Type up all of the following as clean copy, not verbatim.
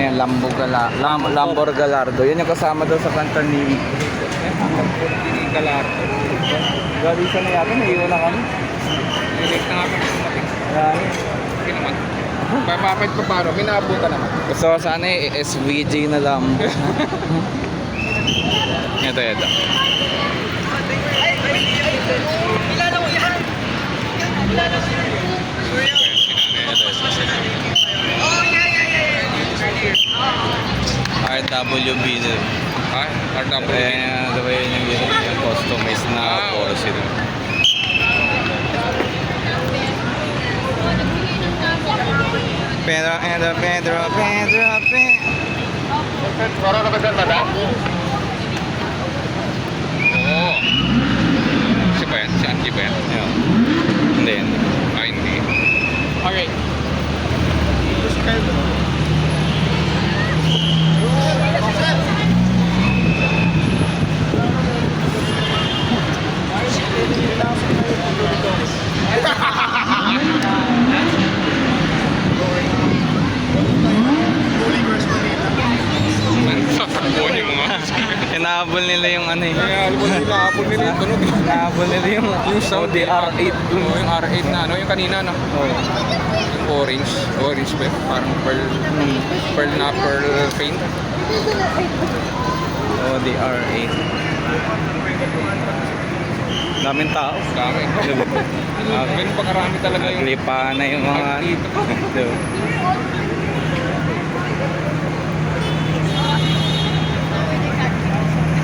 Ayan, Lambor Galardo. Yan yung kasama daw sa kanta ni Galardo. Galisa na yata, naiiwan na kami. Direct na kami. Marami. Okay naman. Papapit pa paano, minaabutan naman. Gusto ko sana SVJ na Lambo. Ito. RWB din. Ah, RW. Ito ba yun yung customized na Porsche din. Pedro. Parang nakaganda na? Oo. Si ba yan? Si Angie ba yan? Ayun. Hindi. Ah, hindi. Alright. Tatakbuhan yung mga Inahabol nila yung ano eh. Inahabol nila yung tunog. Inahabol nila yung Audi R8. Oo, yung R8 na ano, yung kanina no? Oh. Yung orange ba yun? Parang pearl paint. Audi R8. Daming tao. Dami. Ganun pa karami talaga yung Naglipa na yung mga dito. Diba?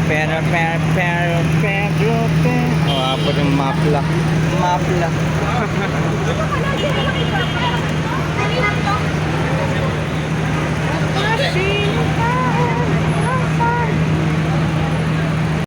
Pero. Oh, apo yung mapla.